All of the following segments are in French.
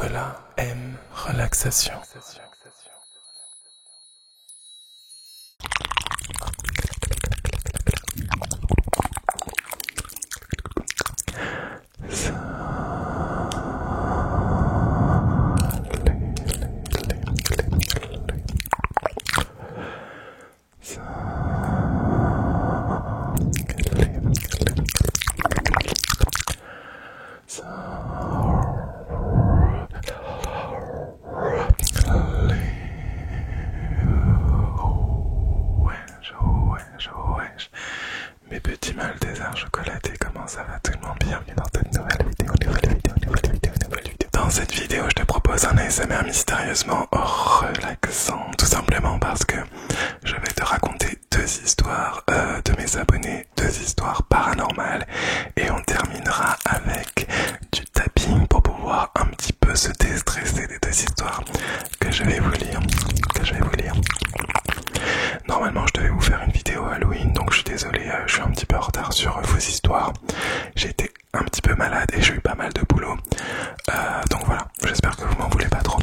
Nicolas aime relaxation. Mes petits Maltesers chocolatés, comment ça va tout le monde? Bienvenue dans cette nouvelle vidéo. Dans cette vidéo, je te propose un ASMR mystérieusement relaxant, tout simplement parce que je vais te raconter deux histoires de mes abonnés, deux histoires paranormales, et on terminera avec du tapping pour pouvoir un petit peu se déstresser des deux histoires que je vais vous lire. Normalement je devais vous faire une vidéo Halloween, donc je suis désolé, je suis un petit peu en retard sur vos histoires. J'ai été un petit peu malade et j'ai eu pas mal de boulot, donc voilà, j'espère que vous m'en voulez pas trop.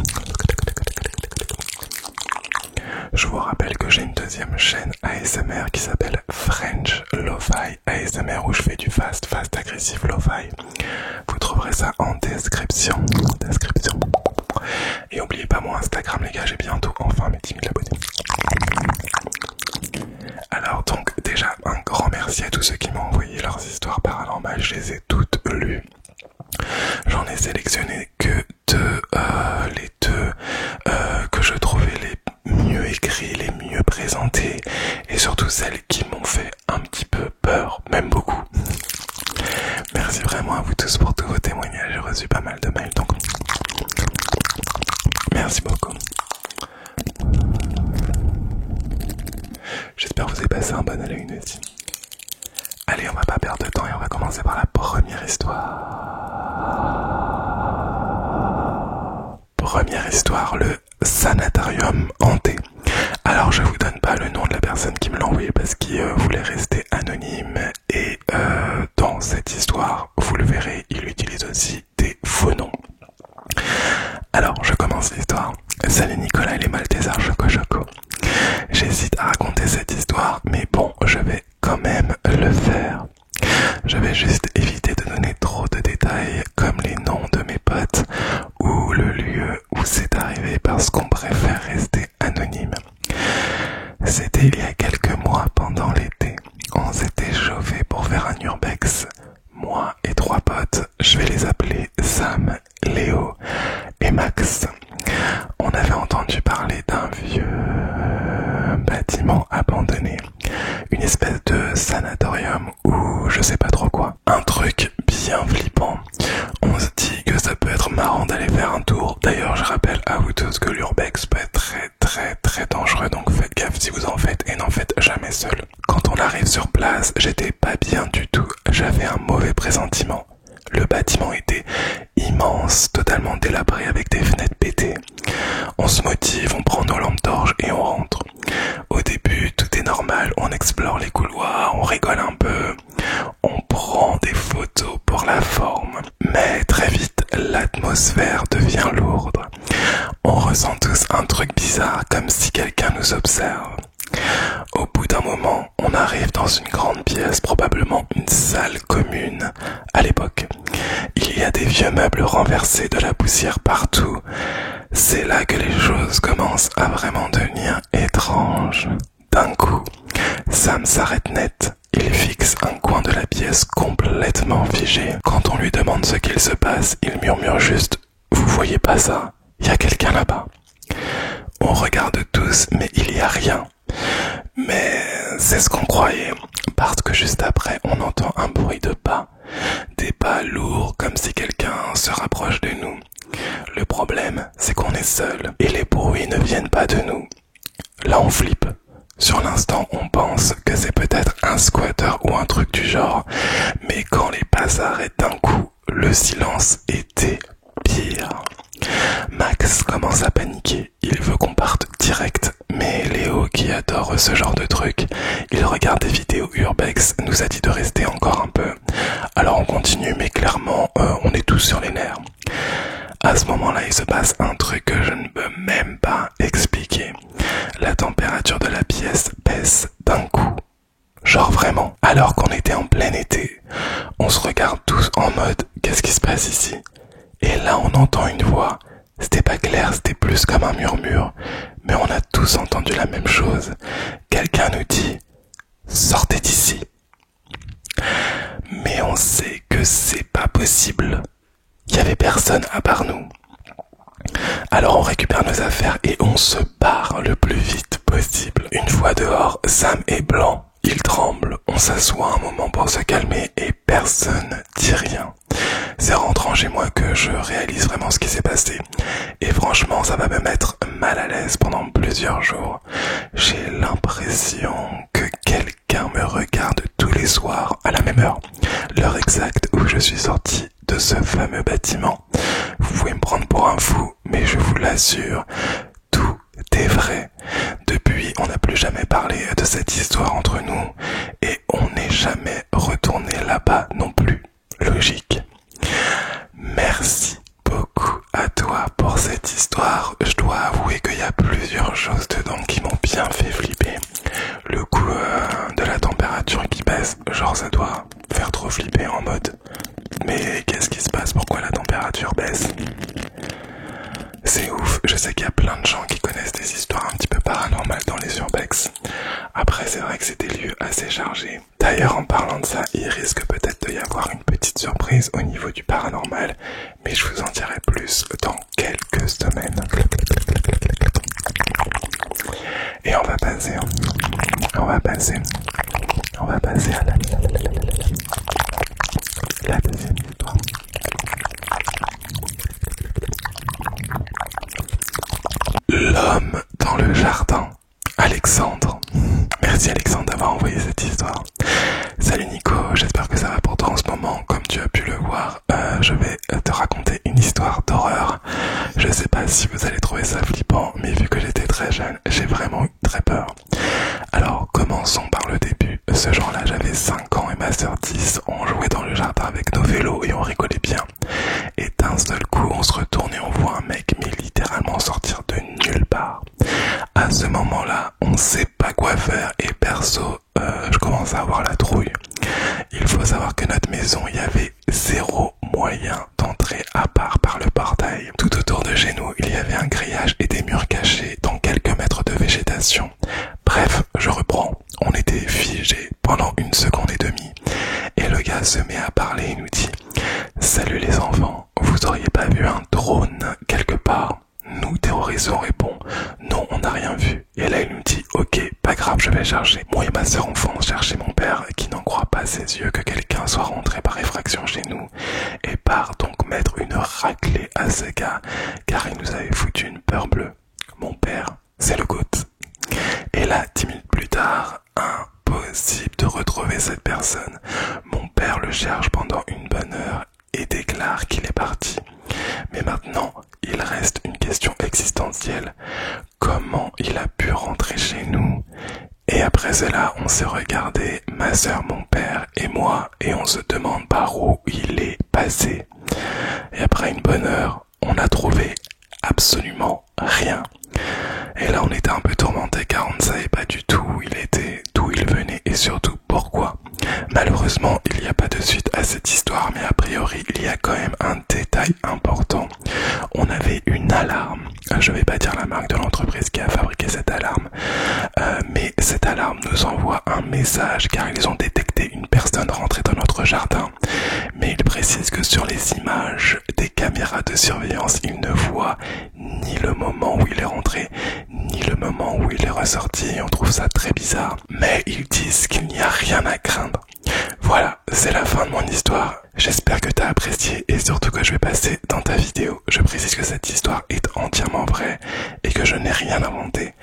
Je vous rappelle que j'ai une deuxième chaîne ASMR qui s'appelle French Lo-Fi ASMR, où je fais du fast agressif Lo-Fi. Vous trouverez ça en description. Et n'oubliez pas mon Instagram les gars, j'ai bientôt enfin mes 10 000 abonnés. Alors donc déjà un grand merci à tous ceux qui m'ont envoyé leurs histoires paranormales, je les ai toutes lues. J'en ai sélectionné que les deux que je trouvais les mieux écrits, les mieux présentés, et surtout celles qui m'ont fait un petit peu peur, même beaucoup. Merci vraiment à vous tous pour tous vos témoignages, j'ai reçu pas mal de mails, donc merci beaucoup. J'espère que vous avez passé un bon Halloween aussi. Allez, on va pas perdre de temps et on va commencer par la première histoire. Première histoire, le sanatorium hanté. Alors je vous donne pas le nom de la personne qui me l'a envoyé parce qu'il voulait rester anonyme, et dans cette histoire, vous le verrez, il utilise aussi des faux noms. Alors je commence l'histoire. Salut Nicolas et les Maltesers Choco. J'hésite à raconter cette histoire, mais bon, je vais quand même le faire. Je vais juste éviter de donner trop de détails, comme les noms de mes potes ou le lieu où c'est arrivé, parce qu'on préfère rester anonyme. C'était il y a quelques mois pendant l'été. On s'était chauffé pour faire un urbex. Moi et trois potes, je vais les appeler Sam, Léo et Max. On avait entendu parler d'un vieux bâtiment abandonné, une espèce de sanatorium ou je sais pas trop quoi. Un truc bien flippant. On se dit que ça peut être marrant d'aller faire un tour. D'ailleurs, je rappelle à vous tous que l'urbex peut être très dangereux, donc faites gaffe si vous en faites et n'en faites jamais seul. Quand on arrive sur place, j'étais pas bien du tout. J'avais un mauvais pressentiment. Le bâtiment était immense, totalement délabré avec des fenêtres pétées. On se motive, on prend nos lampes torches et on rentre. Au début, tout est normal, on explore les couloirs, on rigole un peu, on prend des photos pour la forme. Mais très vite, l'atmosphère devient lourde. On ressent tous un truc bizarre, comme si quelqu'un nous observe. Au bout d'un moment, on arrive dans une grande pièce, probablement une salle commune. À l'époque, il y a des vieux meubles renversés, de la poussière partout. C'est là que les choses commencent à vraiment devenir étranges. D'un coup, Sam s'arrête net. Il fixe un coin de la pièce complètement figé. Quand on lui demande ce qu'il se passe, il murmure juste « Vous voyez pas ça? Il y a quelqu'un là-bas. » On regarde tous, mais il y a rien. Mais c'est ce qu'on croyait, parce que juste après, on entend un bruit de pas. Des pas lourds, comme si quelqu'un se rapproche de nous. Le problème, c'est qu'on est seul, et les bruits ne viennent pas de nous. Là, on flippe. Sur l'instant, on pense que c'est peut-être un squatter ou un truc du genre. Mais quand les pas s'arrêtent d'un coup, le silence était pire. Max commence à paniquer, il veut qu'on parte direct, mais Léo, qui adore ce genre de truc, il regarde des vidéos urbex, nous a dit de rester encore un peu. Alors on continue, mais clairement, on est tous sur les nerfs. À À ce moment-là, il se passe un truc que je ne peux même pas expliquer. La température de la pièce baisse d'un coup. Genre vraiment. Alors qu'on était en plein été, on se regarde tous en mode qu'est-ce qui se passe ici? Et là on entend une voix. C'était pas clair, c'était plus comme un murmure, mais on a tous entendu la même chose. Quelqu'un nous dit sortez d'ici. Mais on sait que c'est pas possible. Il y avait personne à part nous. Alors on récupère nos affaires et on se barre le plus vite possible. Une fois dehors, Sam est blanc. Il tremble, on s'assoit un moment pour se calmer et personne dit rien. C'est en rentrant chez moi que je réalise vraiment ce qui s'est passé. Et franchement, ça va me mettre mal à l'aise pendant plusieurs jours. J'ai l'impression que quelqu'un me regarde tous les soirs à la même heure. L'heure exacte où je suis sorti de ce fameux bâtiment. Vous pouvez me prendre pour un fou, mais je vous l'assure, tout est vrai. Depuis, on n'a plus jamais parlé de cette histoire entre nous et on n'est jamais retourné là-bas non plus. Logique. Merci beaucoup à toi pour cette histoire. Je dois avouer qu'il y a plusieurs choses dedans qui m'ont bien fait flipper. Le coup de la température qui baisse, genre ça doit faire trop flipper en mode mais qu'est-ce qui se passe? Pourquoi la température baisse? C'est ouf, je sais qu'il y a plein de gens qui connaissent des histoires un petit peu paranormales dans les urbex. Après, c'est vrai que c'est des lieux assez chargés. D'ailleurs, en parlant de ça, il risque peut-être de y avoir une petite surprise au niveau du paranormal, mais je vous en dirai plus dans quelques semaines. Et on va passer à la deuxième histoire. L'homme dans le jardin. Alexandre. Merci Alexandre d'avoir envoyé cette histoire. Salut Nico, j'espère que ça va pour toi en ce moment. Comme tu as pu le voir, je vais te raconter une histoire d'horreur. Je sais pas si vous allez trouver ça flippant, mais vu que j'étais très jeune, j'ai vraiment eu très peur. Alors commençons par le début. Ce jour-là, j'avais 5 ans et ma sœur 10. On jouait dans le jardin avec nos vélos et on rigolait bien. Et d'un seul coup, on se retourne et on voit un mec mais littéralement sortir de nulle part. À ce moment-là, on sait pas quoi faire et perso, je commence à avoir la trouille. Il faut savoir que notre maison, il y avait zéro moyen d'entrer à part par le portail. Tout autour de chez nous, il y avait un grillage et des murs cachés dans quelques mètres de végétation. Bref, je reprends. On était figés pendant 1 seconde et demie. Et le gars se met à parler et nous dit « Salut les enfants, vous auriez pas vu un drone quelque part ?» Nous, terrorisés, on répond « Non, on n'a rien vu. » Et là, il nous dit « Ok, pas grave, je vais chercher. » Moi et ma sœur, on fonce chercher mon père qui n'en croit pas ses yeux que quelqu'un soit rentré par effraction chez nous et part donc mettre une raclée à ce gars car il nous avait foutu une peur bleue. Mon père, c'est le GOAT. Et là, 10 minutes plus tard, impossible de retrouver cette personne. Mon père le cherche pendant une bonne heure et déclare qu'il est parti. Mais maintenant, il reste une question existentielle. Comment il a pu rentrer chez nous? Et après cela, on s'est regardé, ma sœur, mon père et moi, et on se demande par où il est passé. Et après une bonne heure, on a trouvé absolument rien. Et là, on était un peu tourmenté car on ne savait pas du tout où il était, d'où il venait et surtout pourquoi. Malheureusement, il n'y a pas de suite à cette histoire, mais a priori, il y a quand même un détail important. On avait une alarme. Je vais pas dire la marque de l'entreprise qui a fabriqué cette alarme, mais cette alarme nous envoie un message car ils ont détecté une personne rentrée dans notre jardin. Mais ils précisent que sur les images des caméras de surveillance, ils ne voient ni le moment où il est rentré, ni le moment où il est ressorti. On trouve ça très bizarre, mais ils disent qu'il n'y a rien à craindre. Voilà, c'est la fin de mon histoire. J'espère que t'as apprécié et surtout que je vais passer dans ta vidéo. Je précise que cette histoire est entièrement vraie et que je n'ai rien inventé.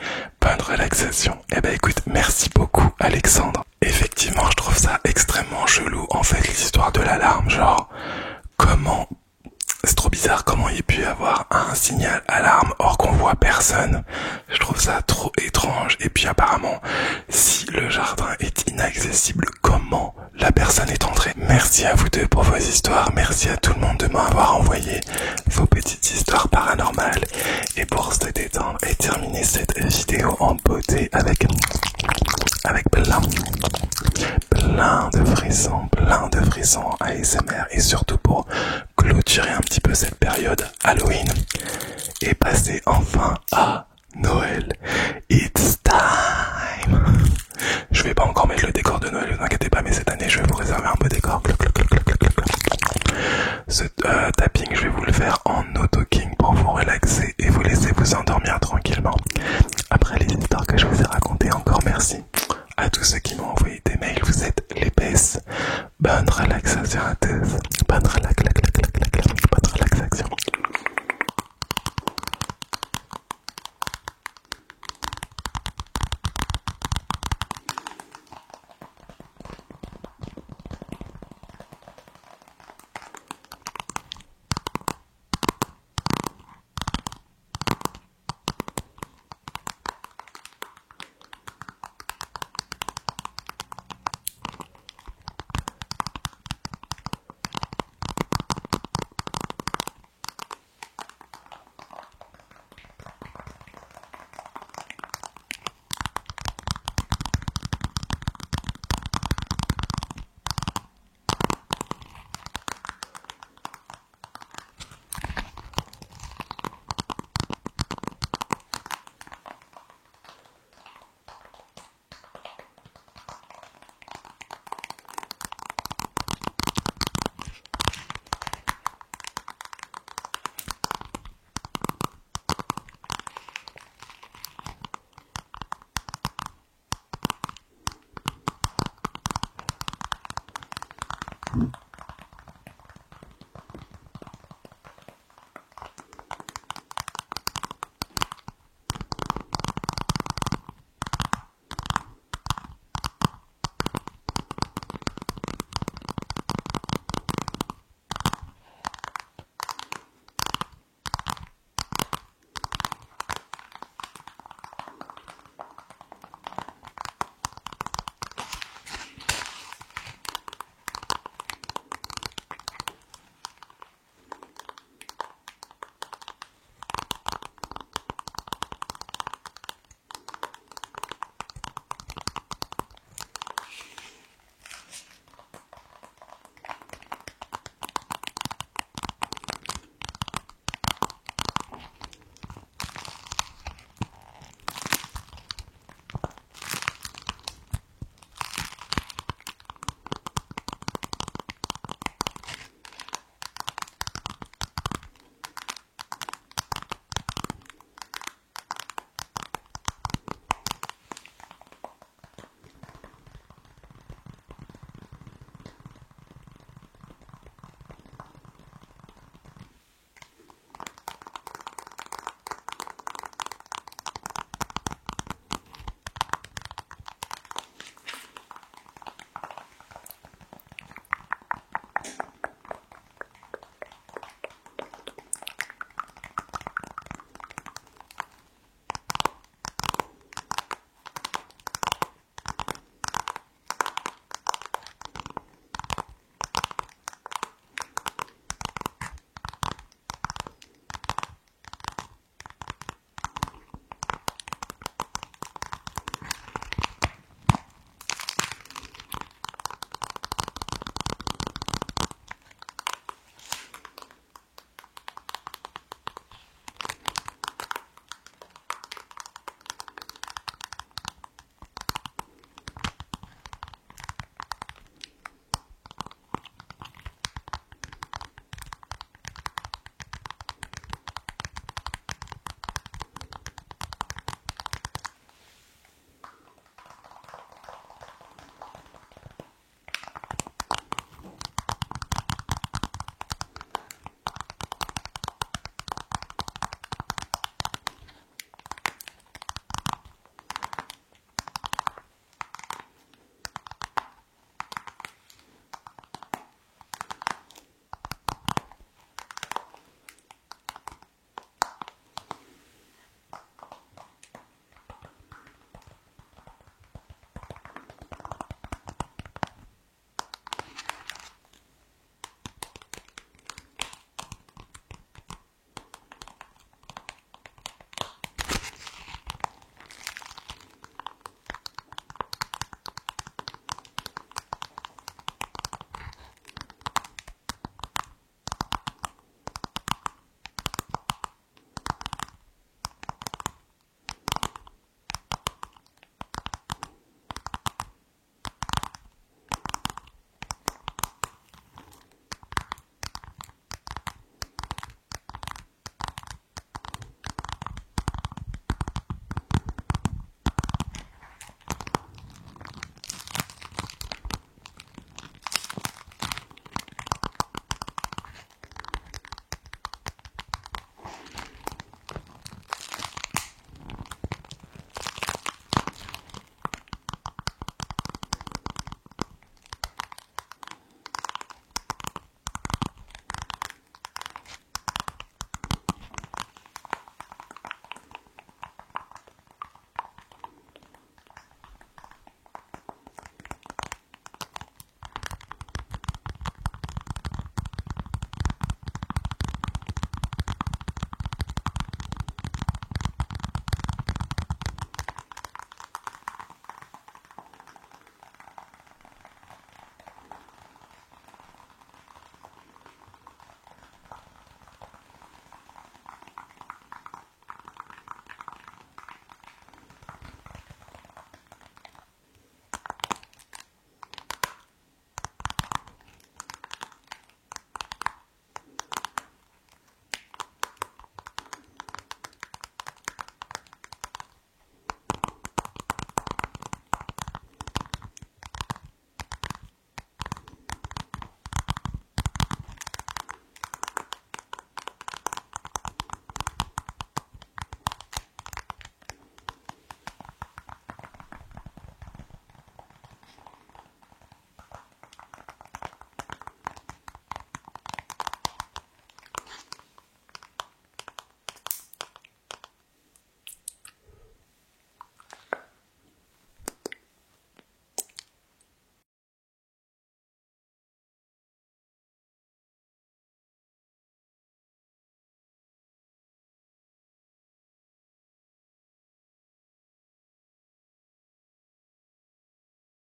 Bonne relaxation. Eh ben écoute, merci beaucoup Alexandre. Effectivement, je trouve ça extrêmement chelou en fait l'histoire de l'alarme, genre comment... C'est trop bizarre. bizarre comment il peut y avoir un signal alarme or qu'on voit personne. Je trouve ça trop étrange. Et puis apparemment, si le jardin est inaccessible, comment la personne est entrée? Merci à vous deux pour vos histoires. Merci à tout le monde de m'avoir envoyé vos petites histoires paranormales. Et pour se détendre et terminer cette vidéo en beauté avec plein de frissons ASMR, et surtout pour clôturer un petit peu cette période Halloween et passer enfin à Noël. It's time. Je vais pas encore mettre le décor de Noël, vous inquiétez pas, mais cette année je vais vous réserver un beau décor. Ce tapping, je vais vous le faire en auto-king pour vous relaxer et vous laisser vous endormir tranquillement. Après les histoires que je vous ai racontées, encore merci à tous ceux qui m'ont envoyé des mails, vous êtes l'épaisse. Bonne relaxation à tous. Bonne relaxation.